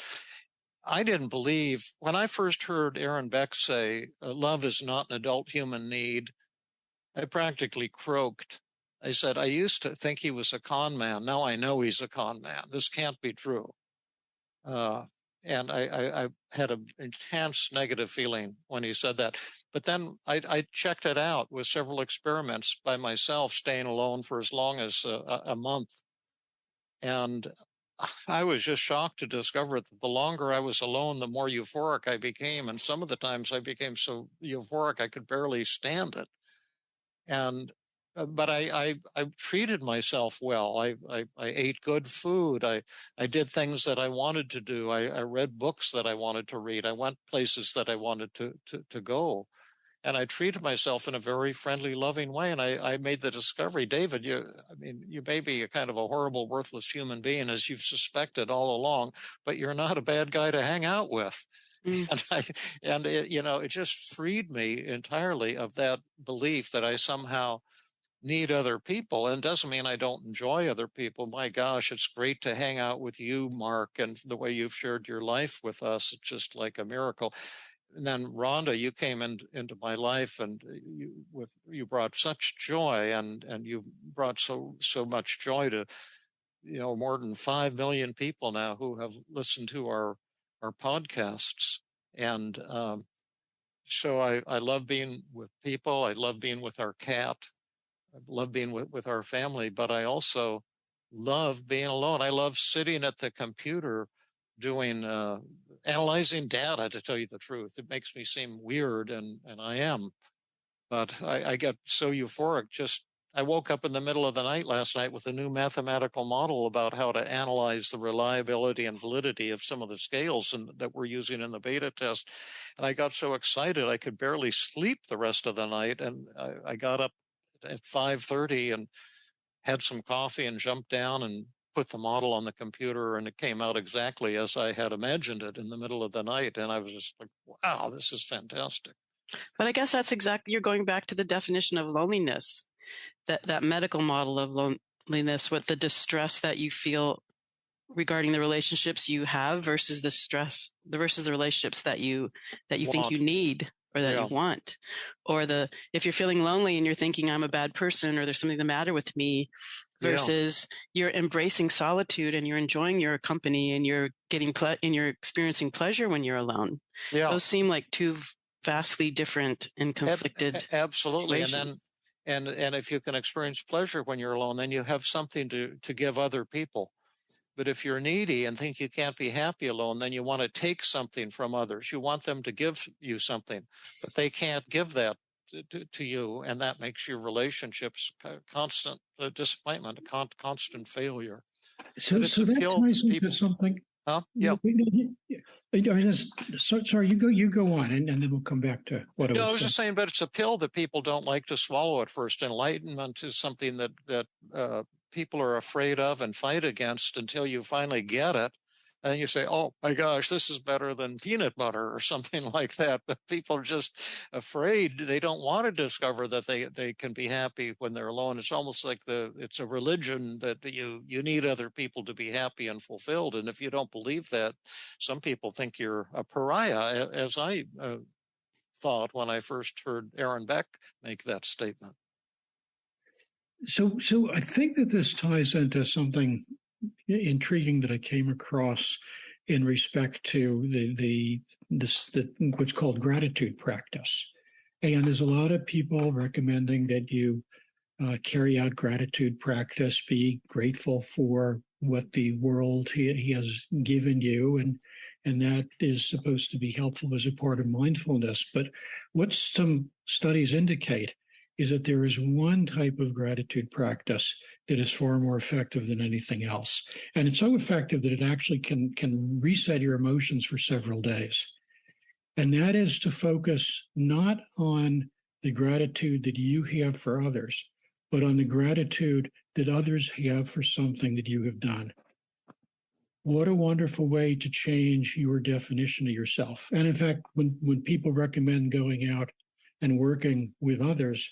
I didn't believe, when I first heard Aaron Beck say, love is not an adult human need, I practically croaked. I said, I used to think he was a con man. Now I know he's a con man. This can't be true. And I had an intense negative feeling when he said that. But then I checked it out with several experiments by myself, staying alone for as long as a month. And I was just shocked to discover that the longer I was alone, the more euphoric I became. And some of the times I became so euphoric I could barely stand it. And but I treated myself well. I ate good food. I did things that I wanted to do. I read books that I wanted to read. I went places that I wanted to go. And I treated myself in a very friendly, loving way. And I made the discovery, David, you may be a kind of a horrible, worthless human being, as you've suspected all along, but you're not a bad guy to hang out with. And it just freed me entirely of that belief that I somehow need other people. And it doesn't mean I don't enjoy other people. My gosh, it's great to hang out with you, Mark, and the way you've shared your life with us. It's just like a miracle. And then Rhonda, you came into my life, and you brought such joy, and you brought so much joy to more than 5 million people now who have listened to our podcasts. And so I love being with people. I love being with our cat. I love being with our family, but I also love being alone. I love sitting at the computer doing analyzing data, to tell you the truth. It makes me seem weird, and I am. But I get so euphoric. I woke up in the middle of the night last night with a new mathematical model about how to analyze the reliability and validity of some of the scales that we're using in the beta test. And I got so excited I could barely sleep the rest of the night. And I got up at 5:30 and had some coffee and jumped down and put the model on the computer, and it came out exactly as I had imagined it in the middle of the night. And I was just like, wow, this is fantastic. But I guess that's exactly, you're going back to the definition of loneliness, that medical model of loneliness, with the distress that you feel regarding the relationships you have versus the relationships that you think you need or that you want, or if you're feeling lonely and you're thinking I'm a bad person or there's something the matter with me, versus you're embracing solitude and you're enjoying your company and you're and you're experiencing pleasure when you're alone. Those seem like two vastly different and conflicted absolutely situations. And if you can experience pleasure when you're alone, then you have something to give other people. But if you're needy and think you can't be happy alone, then you want to take something from others. You want them to give you something, but they can't give that to you, and that makes your relationships constant disappointment, constant failure. So that ties into something. Huh? Yeah. Sorry, you go on, and then we'll come back to what I was just saying, but it's a pill that people don't like to swallow at first. Enlightenment is something that people are afraid of and fight against until you finally get it. And then you say, oh my gosh, this is better than peanut butter or something like that. But people are just afraid. They don't want to discover that they can be happy when they're alone. It's almost like it's a religion that you need other people to be happy and fulfilled. And if you don't believe that, some people think you're a pariah, as I thought when I first heard Aaron Beck make that statement. So I think that this ties into something intriguing that I came across in respect to this what's called gratitude practice. And there's a lot of people recommending that you carry out gratitude practice, be grateful for what the world he has given you, and that is supposed to be helpful as a part of mindfulness. But what some studies indicate is that there is one type of gratitude practice that is far more effective than anything else. And it's so effective that it actually can reset your emotions for several days. And that is to focus not on the gratitude that you have for others, but on the gratitude that others have for something that you have done. What a wonderful way to change your definition of yourself. And in fact, when people recommend going out and working with others,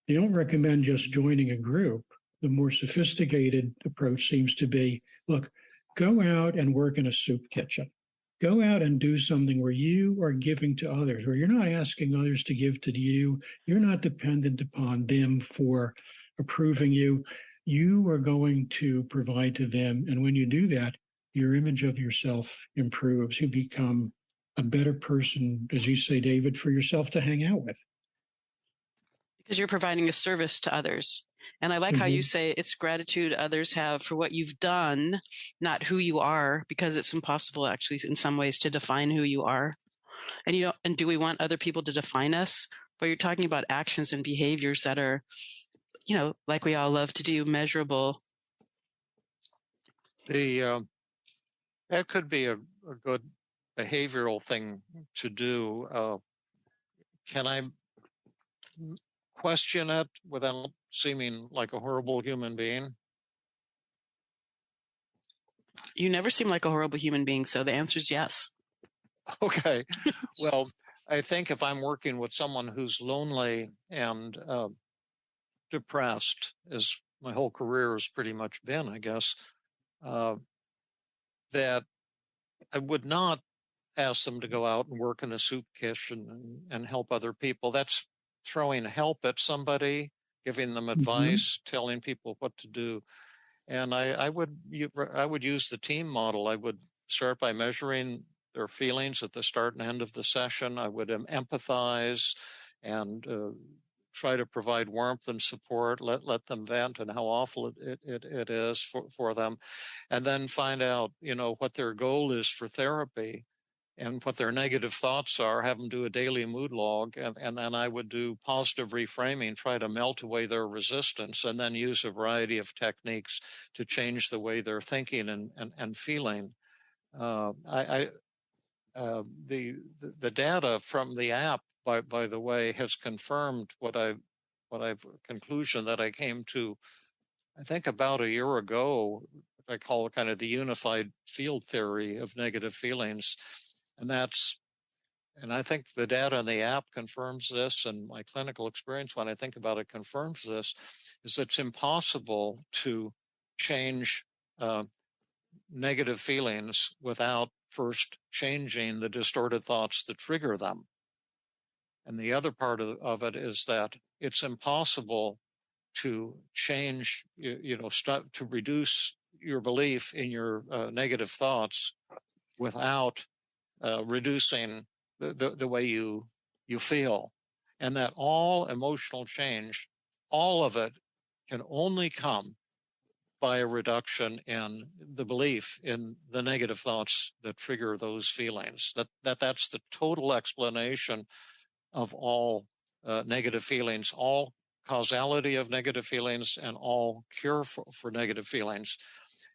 they don't recommend just joining a group. The more sophisticated approach seems to be, look, go out and work in a soup kitchen. Go out and do something where you are giving to others, where you're not asking others to give to you. You're not dependent upon them for approving you. You are going to provide to them. And when you do that, your image of yourself improves. You become a better person, as you say, David, for yourself to hang out with. Because you're providing a service to others. And I like how you say it's gratitude others have for what you've done, not who you are, because it's impossible actually in some ways to define who you are. And do we want other people to define us? But you're talking about actions and behaviors that are, like we all love to do, measurable. That could be a good behavioral thing to do. Can I question it without seeming like a horrible human being? You never seem like a horrible human being, so the answer is yes. Okay. Well, I think if I'm working with someone who's lonely and depressed, as my whole career has pretty much been, I guess, that I would not ask them to go out and work in a soup kitchen and help other people. That's throwing help at somebody, giving them advice, telling people what to do. And I would use the team model. I would start by measuring their feelings at the start and end of the session. I would empathize and try to provide warmth and support, let them vent and how awful it is for them. And then find out, what their goal is for therapy and what their negative thoughts are, have them do a daily mood log. And then I would do positive reframing, try to melt away their resistance, and then use a variety of techniques to change the way they're thinking and feeling. The data from the app, by the way, has confirmed what I've conclusion that I came to, I think about a year ago. I call it kind of the unified field theory of negative feelings. And I think the data in the app confirms this, and my clinical experience when I think about it confirms this, is it's impossible to change negative feelings without first changing the distorted thoughts that trigger them. And the other part of it is that it's impossible to change, to reduce your belief in your negative thoughts without reducing the way you feel. And that all emotional change, all of it, can only come by a reduction in the belief in the negative thoughts that trigger those feelings. That's the total explanation of all negative feelings, all causality of negative feelings, and all cure for negative feelings.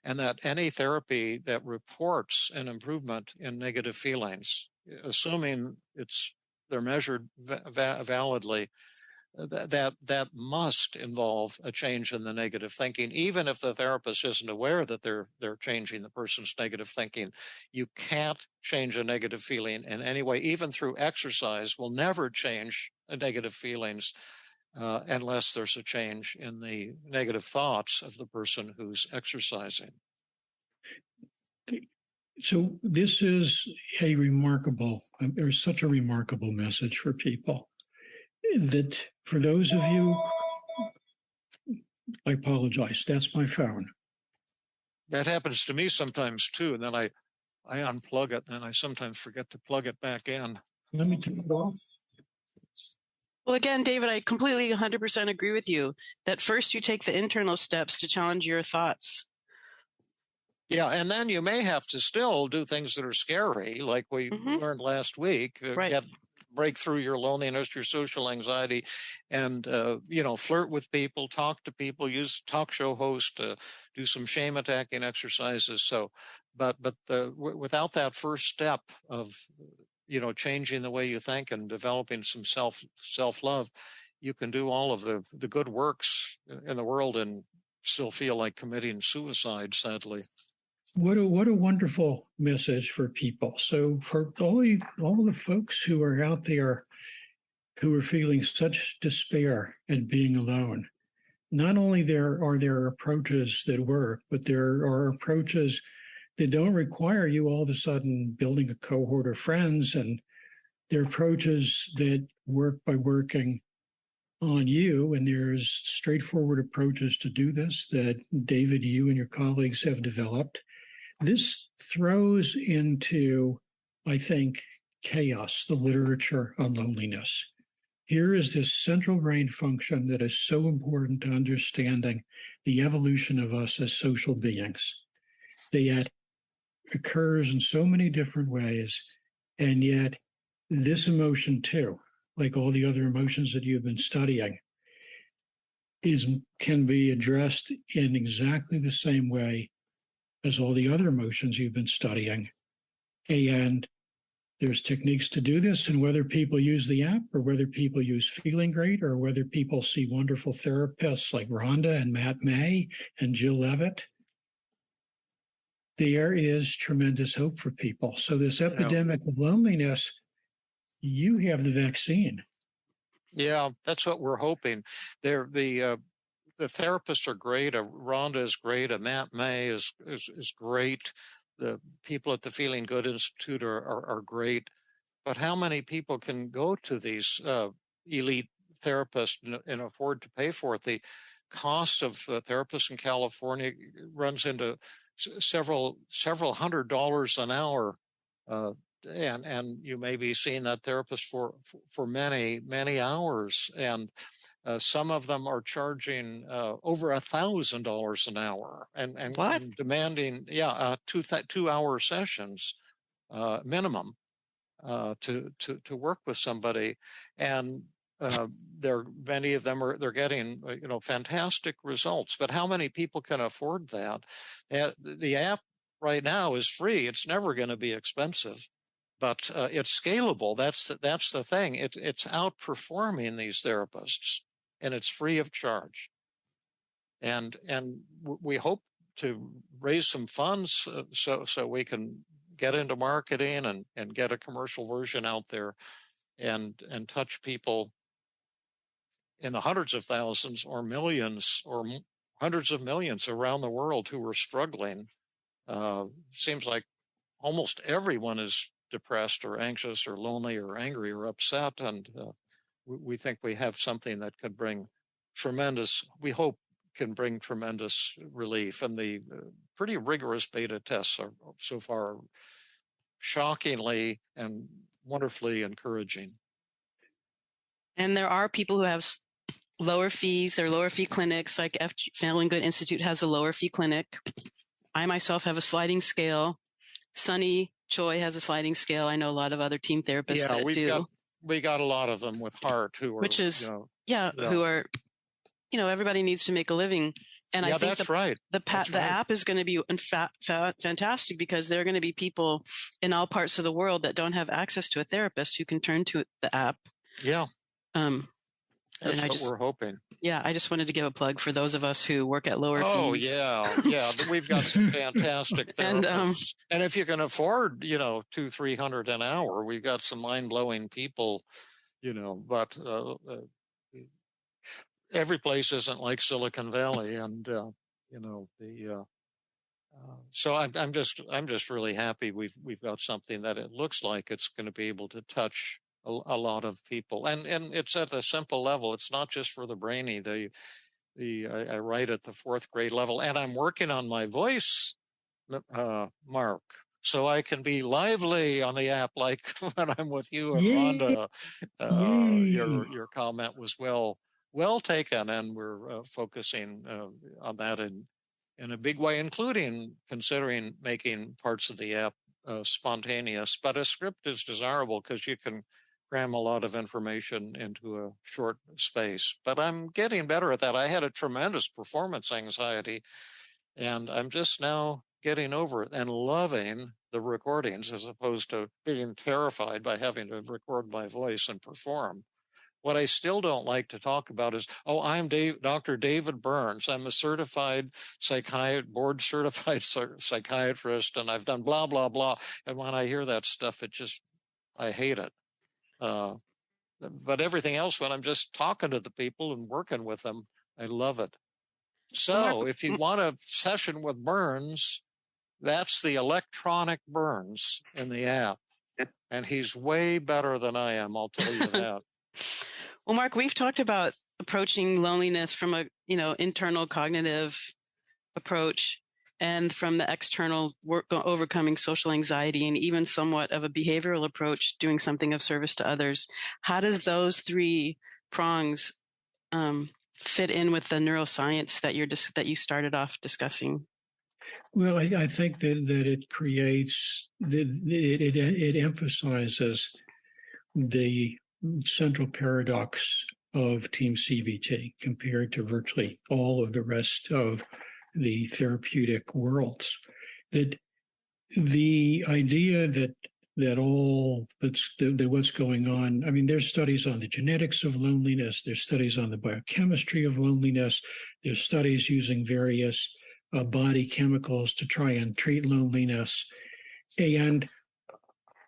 And that any therapy that reports an improvement in negative feelings, assuming they're measured validly, that must involve a change in the negative thinking, even if the therapist isn't aware that they're changing the person's negative thinking. You can't change a negative feeling in any way, even through exercise will never change negative feelings unless there's a change in the negative thoughts of the person who's exercising. So this is such a remarkable message for people, that for those of you, I apologize, that's my phone. That happens to me sometimes too, and then I unplug it, and I sometimes forget to plug it back in. Let me turn it off. Well, again, David, I completely 100% agree with you that first you take the internal steps to challenge your thoughts. Yeah, and then you may have to still do things that are scary, like we learned last week. Right. Break through your loneliness, your social anxiety, and flirt with people, talk to people, use talk show host, do some shame attacking exercises. So, but without that first step of changing the way you think and developing some self-love, you can do all of the good works in the world and still feel like committing suicide, sadly. What a wonderful message for people. So for all the folks who are out there who are feeling such despair at being alone, not only are there approaches that work, but there are approaches that don't require you all of a sudden building a cohort of friends, and there are approaches that work by working on you, and there's straightforward approaches to do this that David, you and your colleagues have developed. This throws into, I think, chaos, the literature on loneliness. Here is this central brain function that is so important to understanding the evolution of us as social beings, that yet occurs in so many different ways, and yet this emotion too, like all the other emotions that you've been studying, can be addressed in exactly the same way as all the other emotions you've been studying. And there's techniques to do this, and whether people use the app or whether people use Feeling Great or whether people see wonderful therapists like Rhonda and Matt May and Jill Levitt, there is tremendous hope for people. So this epidemic of loneliness, you have the vaccine. Yeah, that's what we're hoping. The therapists are great. Rhonda is great. Matt May is great. The people at the Feeling Good Institute are great. But how many people can go to these elite therapists and afford to pay for it? The cost of therapists in California runs into several $100s an hour, and you may be seeing that therapist for many hours, and some of them are charging over $1,000 an hour, and demanding 2-hour sessions minimum to work with somebody, and many of them they're getting fantastic results. But how many people can afford that? The app right now is free. It's never going to be expensive, but it's scalable. That's the thing. It's outperforming these therapists, and it's free of charge. And we hope to raise some funds so we can get into marketing and get a commercial version out there and touch people in the hundreds of thousands or millions or hundreds of millions around the world who are struggling. Seems like almost everyone is depressed or anxious or lonely or angry or upset, and we think we have something that could bring tremendous relief. And the pretty rigorous beta tests are so far shockingly and wonderfully encouraging. And there are people who have lower fees. There are lower fee clinics, like Feeling Good Institute has a lower fee clinic. I myself have a sliding scale. Sunny Choi has a sliding scale. I know a lot of other team therapists that do. We got a lot of them with heart who are, who are, everybody needs to make a living. And I think that's right. The app is going to be fantastic, because there are going to be people in all parts of the world that don't have access to a therapist who can turn to the app. Yeah. That's what we're hoping. Yeah, I just wanted to give a plug for those of us who work at lower fees. Oh, yeah. We've got some fantastic therapists. And if you can afford, $200-300 an hour, we've got some mind-blowing people, but every place isn't like Silicon Valley. And, so I'm just really happy we've got something that it looks like it's going to be able to touch a lot of people, and it's at a simple level. It's not just for the brainy. I write at the 4th grade level, and I'm working on my voice, Mark, so I can be lively on the app, like when I'm with you and Rhonda. Your comment was well taken, and we're focusing on that in a big way, including considering making parts of the app spontaneous. But a script is desirable because you can cram a lot of information into a short space. But I'm getting better at that. I had a tremendous performance anxiety, and I'm just now getting over it and loving the recordings as opposed to being terrified by having to record my voice and perform. What I still don't like to talk about is, I'm Dr. David Burns. I'm a certified board certified psychiatrist, and I've done blah, blah, blah. And when I hear that stuff, I hate it. But everything else, when I'm just talking to the people and working with them, I love it. So if you want a session with Burns, that's the electronic Burns in the app. And he's way better than I am, I'll tell you that. Well, Mark, we've talked about approaching loneliness from a, internal cognitive approach and from the external work, overcoming social anxiety, and even somewhat of a behavioral approach, doing something of service to others. How does those three prongs fit in with the neuroscience that you started off discussing? Well, I think that it creates, it emphasizes the central paradox of Team CBT compared to virtually all of the rest of the therapeutic worlds. That the idea that what's going on, I mean, there's studies on the genetics of loneliness, there's studies on the biochemistry of loneliness, there's studies using various body chemicals to try and treat loneliness. And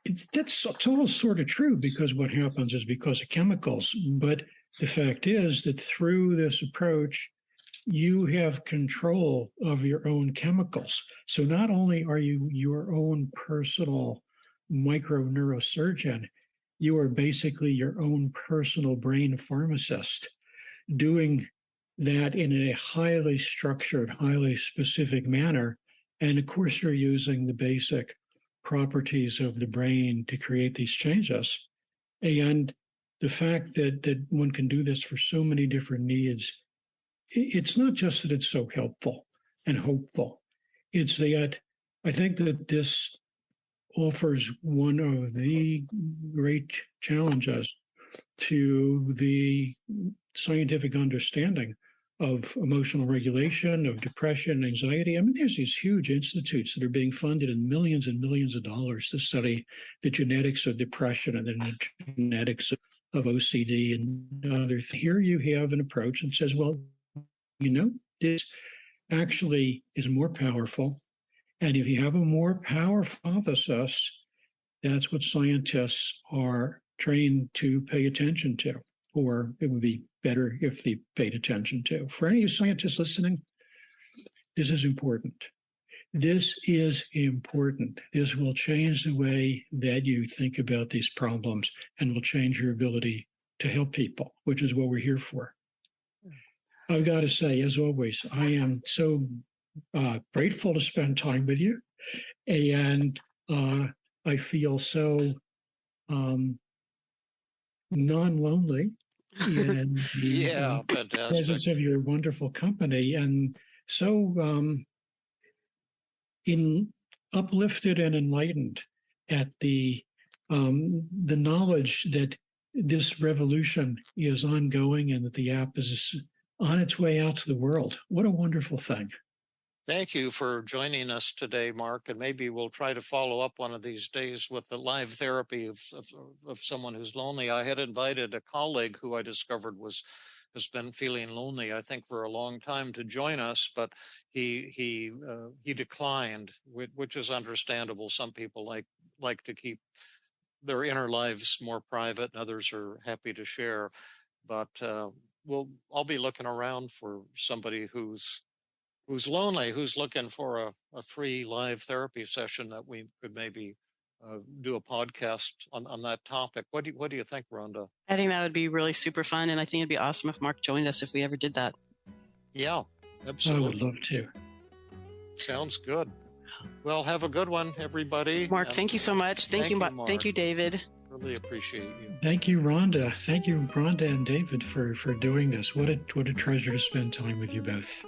it's all sort of true, because what happens is because of chemicals. But the fact is that through this approach, you have control of your own chemicals. So not only are you your own personal microneurosurgeon, you are basically your own personal brain pharmacist, doing that in a highly structured, highly specific manner. And of course, you're using the basic properties of the brain to create these changes. And the fact that one can do this for so many different needs, it's not just that it's so helpful and hopeful. It's that I think that this offers one of the great challenges to the scientific understanding of emotional regulation, of depression, anxiety. I mean, there's these huge institutes that are being funded in millions and millions of dollars to study the genetics of depression and the genetics of OCD and other things. Here you have an approach that says, well, this actually is more powerful. And if you have a more powerful hypothesis, that's what scientists are trained to pay attention to, or it would be better if they paid attention to. For any scientists listening, this is important. This is important. This will change the way that you think about these problems and will change your ability to help people, which is what we're here for. I've got to say, as always, I am so grateful to spend time with you. And I feel so non-lonely in the presence of your wonderful company, and so uplifted and enlightened at the knowledge that this revolution is ongoing and that the app is on its way out to the world. What a wonderful thing. Thank you for joining us today, Mark, and maybe we'll try to follow up one of these days with the live therapy of someone who's lonely. I had invited a colleague who I discovered has been feeling lonely, I think, for a long time to join us, but he declined, which is understandable. Some people like to keep their inner lives more private, and others are happy to share. But I'll be looking around for somebody who's lonely, who's looking for a free live therapy session that we could maybe do a podcast on that topic. What do you think, Rhonda? I think that would be really super fun, and I think it'd be awesome if Mark joined us if we ever did that. Yeah, absolutely. I would love to. Sounds good. Well, have a good one, everybody. Mark, thank you so much. Thank you, Mark. Thank you, David. Really appreciate you. Thank you, Rhonda. Thank you, Rhonda and David, for doing this. What a treasure to spend time with you both.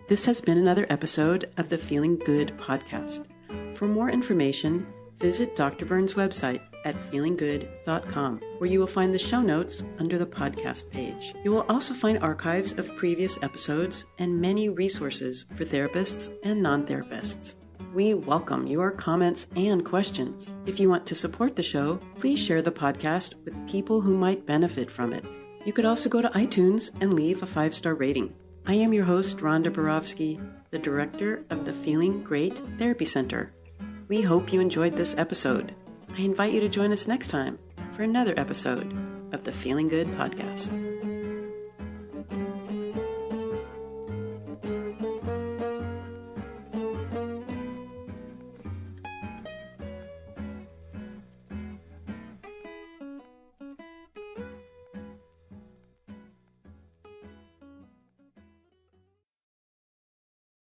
This has been another episode of the Feeling Good podcast. For more information, visit Dr. Burns' website at feelinggood.com, where you will find the show notes under the podcast page. You will also find archives of previous episodes and many resources for therapists and non-therapists. We welcome your comments and questions. If you want to support the show, please share the podcast with people who might benefit from it. You could also go to iTunes and leave a 5-star rating. I am your host, Rhonda Borowski, the director of the Feeling Great Therapy Center. We hope you enjoyed this episode. I invite you to join us next time for another episode of the Feeling Good Podcast.